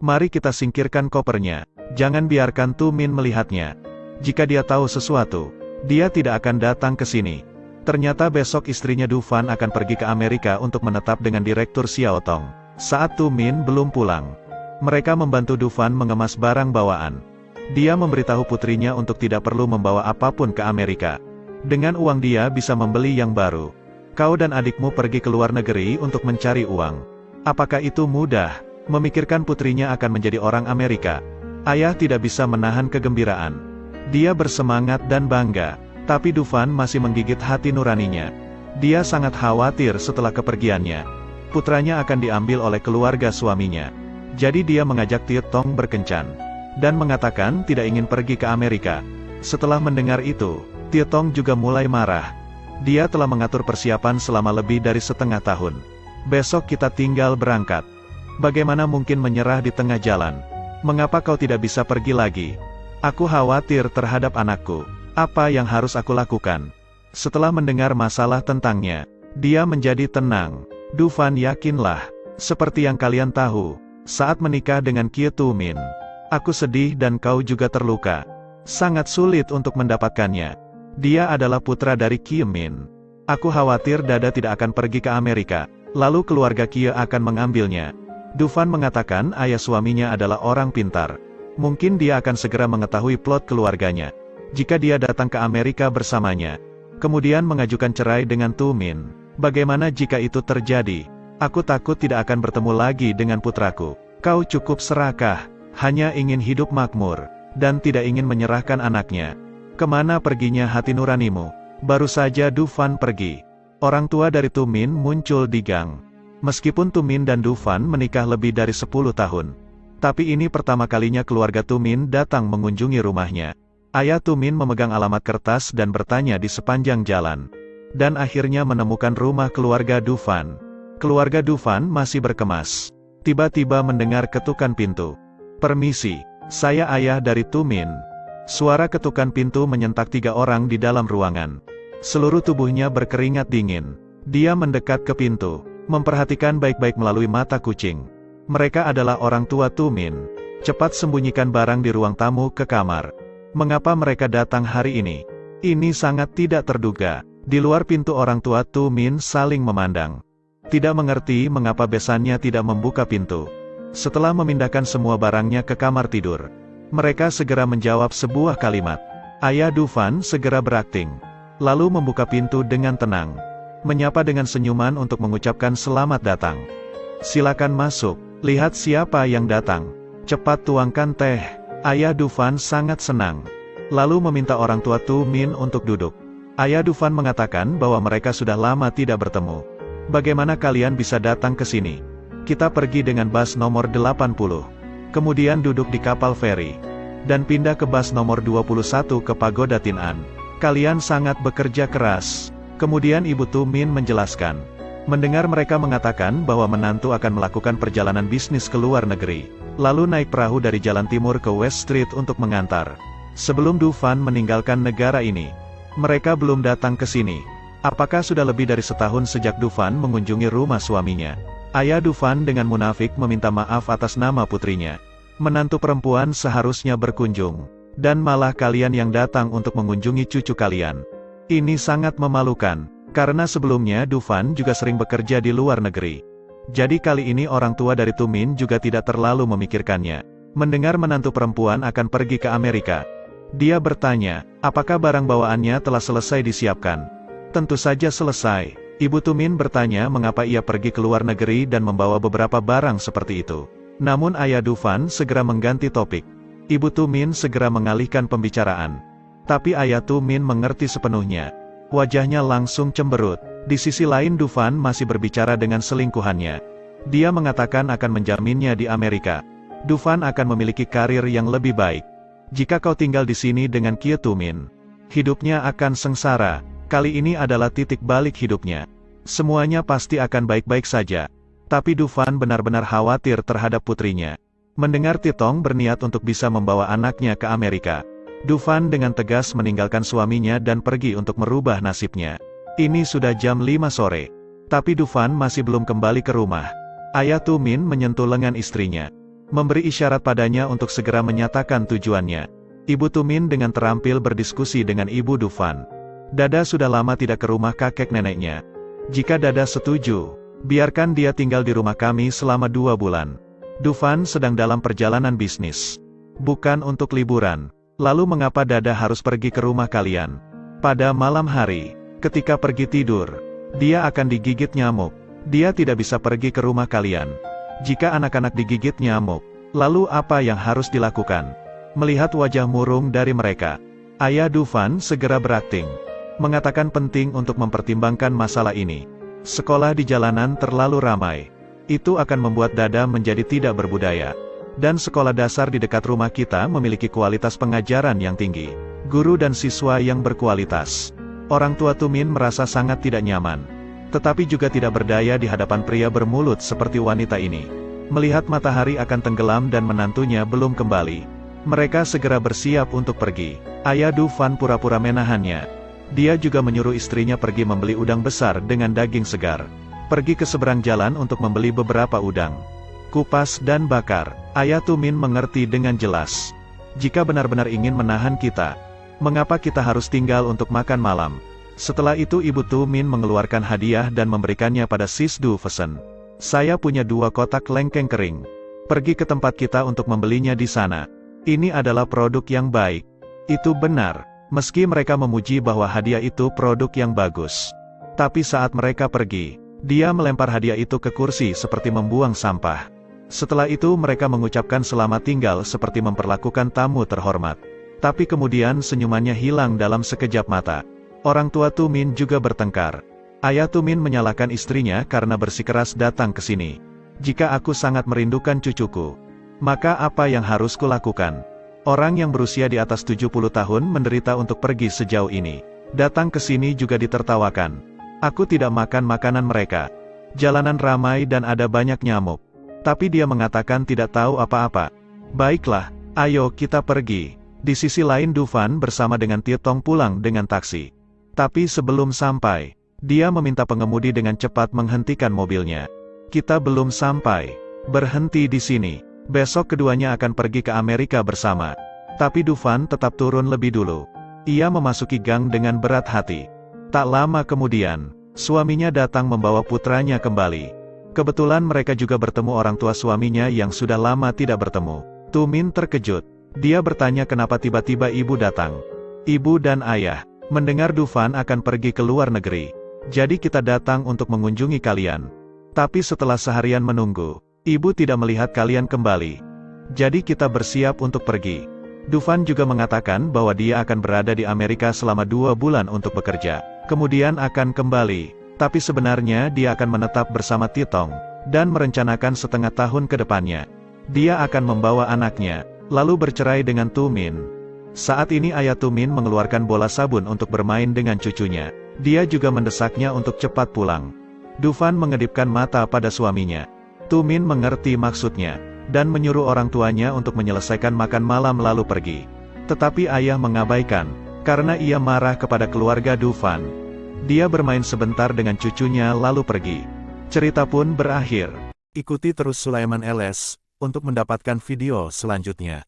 Mari kita singkirkan kopernya. Jangan biarkan Tu Min melihatnya. Jika dia tahu sesuatu, dia tidak akan datang ke sini. Ternyata besok istrinya Du Fan akan pergi ke Amerika untuk menetap dengan Direktur Xiao Tong. Saat Tu Min belum pulang, mereka membantu Du Fan mengemas barang bawaan. Dia memberitahu putrinya untuk tidak perlu membawa apapun ke Amerika. Dengan uang dia bisa membeli yang baru. Kau dan adikmu pergi ke luar negeri untuk mencari uang. Apakah itu mudah? Memikirkan putrinya akan menjadi orang Amerika. Ayah tidak bisa menahan kegembiraan. Dia bersemangat dan bangga. Tapi Du Fan masih menggigit hati nuraninya. Dia sangat khawatir setelah kepergiannya. Putranya akan diambil oleh keluarga suaminya. Jadi dia mengajak Tie Tong berkencan. Dan mengatakan tidak ingin pergi ke Amerika. Setelah mendengar itu, Tie Tong juga mulai marah. Dia telah mengatur persiapan selama lebih dari setengah tahun. Besok kita tinggal berangkat. Bagaimana mungkin menyerah di tengah jalan? Mengapa kau tidak bisa pergi lagi? Aku khawatir terhadap anakku. Apa yang harus aku lakukan? Setelah mendengar masalah tentangnya, dia menjadi tenang. Du Fan, yakinlah. Seperti yang kalian tahu, saat menikah dengan Kie Tu Min, aku sedih dan kau juga terluka. Sangat sulit untuk mendapatkannya. Dia adalah putra dari Kie Min. Aku khawatir Dada tidak akan pergi ke Amerika, lalu keluarga Kie akan mengambilnya. Du Fan mengatakan ayah suaminya adalah orang pintar. Mungkin dia akan segera mengetahui plot keluarganya. Jika dia datang ke Amerika bersamanya, kemudian mengajukan cerai dengan Tu Min. Bagaimana jika itu terjadi? Aku takut tidak akan bertemu lagi dengan putraku. Kau cukup serakah, hanya ingin hidup makmur, dan tidak ingin menyerahkan anaknya. Kemana perginya hati nuranimu? Baru saja Du Fan pergi. Orang tua dari Tu Min muncul di gang. Meskipun Tu Min dan Du Fan menikah lebih dari 10 tahun. Tapi ini pertama kalinya keluarga Tu Min datang mengunjungi rumahnya. Ayah Tu Min memegang alamat kertas dan bertanya di sepanjang jalan. Dan akhirnya menemukan rumah keluarga Du Fan. Keluarga Du Fan masih berkemas. Tiba-tiba mendengar ketukan pintu. Permisi, saya ayah dari Tu Min. Suara ketukan pintu menyentak 3 orang di dalam ruangan. Seluruh tubuhnya berkeringat dingin. Dia mendekat ke pintu, memperhatikan baik-baik melalui mata kucing. Mereka adalah orang tua Tu Min. Cepat sembunyikan barang di ruang tamu ke kamar. Mengapa mereka datang hari ini? Ini sangat tidak terduga. Di luar pintu orang tua Tu Min saling memandang. Tidak mengerti mengapa besannya tidak membuka pintu. Setelah memindahkan semua barangnya ke kamar tidur, mereka segera menjawab sebuah kalimat. Ayah Du Fan segera berakting. Lalu membuka pintu dengan tenang. Menyapa dengan senyuman untuk mengucapkan selamat datang. Silakan masuk, lihat siapa yang datang. Cepat tuangkan teh. Ayah Du Fan sangat senang. Lalu meminta orang tua Tu Min untuk duduk. Ayah Du Fan mengatakan bahwa mereka sudah lama tidak bertemu. Bagaimana kalian bisa datang ke sini? Kita pergi dengan bus nomor 80. Kemudian duduk di kapal feri. Dan pindah ke bus nomor 21 ke Pagoda Tin An. Kalian sangat bekerja keras. Kemudian Ibu Tu Min menjelaskan. Mendengar mereka mengatakan bahwa menantu akan melakukan perjalanan bisnis ke luar negeri. Lalu naik perahu dari jalan timur ke West Street untuk mengantar. Sebelum Du Fan meninggalkan negara ini, mereka belum datang ke sini. Apakah sudah lebih dari setahun sejak Du Fan mengunjungi rumah suaminya? Ayah Du Fan dengan munafik meminta maaf atas nama putrinya. Menantu perempuan seharusnya berkunjung. Dan malah kalian yang datang untuk mengunjungi cucu kalian. Ini sangat memalukan, karena sebelumnya Du Fan juga sering bekerja di luar negeri. Jadi kali ini orang tua dari Tu Min juga tidak terlalu memikirkannya. Mendengar menantu perempuan akan pergi ke Amerika, dia bertanya, apakah barang bawaannya telah selesai disiapkan? Tentu saja selesai. Ibu Tu Min bertanya mengapa ia pergi ke luar negeri dan membawa beberapa barang seperti itu. Namun ayah Du Fan segera mengganti topik. Ibu Tu Min segera mengalihkan pembicaraan. Tapi ayah Tu Min mengerti sepenuhnya. Wajahnya langsung cemberut. Di sisi lain Du Fan masih berbicara dengan selingkuhannya. Dia mengatakan akan menjaminnya di Amerika. Du Fan akan memiliki karir yang lebih baik. Jika kau tinggal di sini dengan Kie Tu Min, hidupnya akan sengsara. Kali ini adalah titik balik hidupnya. Semuanya pasti akan baik-baik saja. Tapi Du Fan benar-benar khawatir terhadap putrinya. Mendengar Tie Tong berniat untuk bisa membawa anaknya ke Amerika, Du Fan dengan tegas meninggalkan suaminya dan pergi untuk merubah nasibnya. Ini sudah jam 5 sore. Tapi Du Fan masih belum kembali ke rumah. Ayah Tu Min menyentuh lengan istrinya. memberi isyarat padanya untuk segera menyatakan tujuannya. Ibu Tumin dengan terampil berdiskusi dengan Ibu Dufan. Dada sudah lama tidak ke rumah kakek neneknya. Jika Dada setuju, biarkan dia tinggal di rumah kami selama 2 bulan. Dufan sedang dalam perjalanan bisnis. Bukan untuk liburan. Lalu mengapa Dada harus pergi ke rumah kalian? Pada malam hari, ketika pergi tidur, dia akan digigit nyamuk. Dia tidak bisa pergi ke rumah kalian. Jika anak-anak digigit nyamuk, lalu apa yang harus dilakukan? Melihat wajah murung dari mereka, ayah Dufan segera berakting. Mengatakan penting untuk mempertimbangkan masalah ini. Sekolah di jalanan terlalu ramai. Itu akan membuat Dada menjadi tidak berbudaya. Dan sekolah dasar di dekat rumah kita memiliki kualitas pengajaran yang tinggi. Guru dan siswa yang berkualitas. Orang tua Tumin merasa sangat tidak nyaman. Tetapi juga tidak berdaya di hadapan pria bermulut seperti wanita ini. Melihat matahari akan tenggelam dan menantunya belum kembali, mereka segera bersiap untuk pergi. Ayah Dufan pura-pura menahannya. Dia juga menyuruh istrinya pergi membeli udang besar dengan daging segar. Pergi ke seberang jalan untuk membeli beberapa udang. Kupas dan bakar. Ayah Tumin mengerti dengan jelas. Jika benar-benar ingin menahan kita, mengapa kita harus tinggal untuk makan malam? Setelah itu Ibu Tumin mengeluarkan hadiah dan memberikannya pada Sis Dufesen. Saya punya 2 kotak lengkeng kering. Pergi ke tempat kita untuk membelinya di sana. Ini adalah produk yang baik. Itu benar, meski mereka memuji bahwa hadiah itu produk yang bagus. Tapi saat mereka pergi, dia melempar hadiah itu ke kursi seperti membuang sampah. Setelah itu mereka mengucapkan selamat tinggal seperti memperlakukan tamu terhormat. Tapi kemudian senyumannya hilang dalam sekejap mata. Orang tua Tumin juga bertengkar. Ayah Tumin menyalahkan istrinya karena bersikeras datang ke sini. Jika aku sangat merindukan cucuku, maka apa yang harus kulakukan? Orang yang berusia di atas 70 tahun menderita untuk pergi sejauh ini. Datang ke sini juga ditertawakan. Aku tidak makan makanan mereka. Jalanan ramai dan ada banyak nyamuk. Tapi dia mengatakan tidak tahu apa-apa. Baiklah, ayo kita pergi. Di sisi lain Dufan bersama dengan Tietong pulang dengan taksi. Tapi sebelum sampai, dia meminta pengemudi dengan cepat menghentikan mobilnya. Kita belum sampai. Berhenti di sini. Besok keduanya akan pergi ke Amerika bersama. Tapi Dufan tetap turun lebih dulu. Ia memasuki gang dengan berat hati. Tak lama kemudian, suaminya datang membawa putranya kembali. Kebetulan mereka juga bertemu orang tua suaminya yang sudah lama tidak bertemu. Tumin terkejut. Dia bertanya kenapa tiba-tiba ibu datang. Ibu dan ayah mendengar Dufan akan pergi ke luar negeri. Jadi kita datang untuk mengunjungi kalian. Tapi setelah seharian menunggu, ibu tidak melihat kalian kembali. Jadi kita bersiap untuk pergi. Dufan juga mengatakan bahwa dia akan berada di Amerika selama 2 bulan untuk bekerja. Kemudian akan kembali. Tapi sebenarnya dia akan menetap bersama Tietong, dan merencanakan setengah tahun ke depannya. Dia akan membawa anaknya, lalu bercerai dengan Tumin. Saat ini ayah Tumin mengeluarkan bola sabun untuk bermain dengan cucunya. Dia juga mendesaknya untuk cepat pulang. Dufan mengedipkan mata pada suaminya. Tumin mengerti maksudnya, dan menyuruh orang tuanya untuk menyelesaikan makan malam lalu pergi. Tetapi ayah mengabaikan, karena ia marah kepada keluarga Dufan. Dia bermain sebentar dengan cucunya lalu pergi. Cerita pun berakhir. Ikuti terus Sulaiman LS untuk mendapatkan video selanjutnya.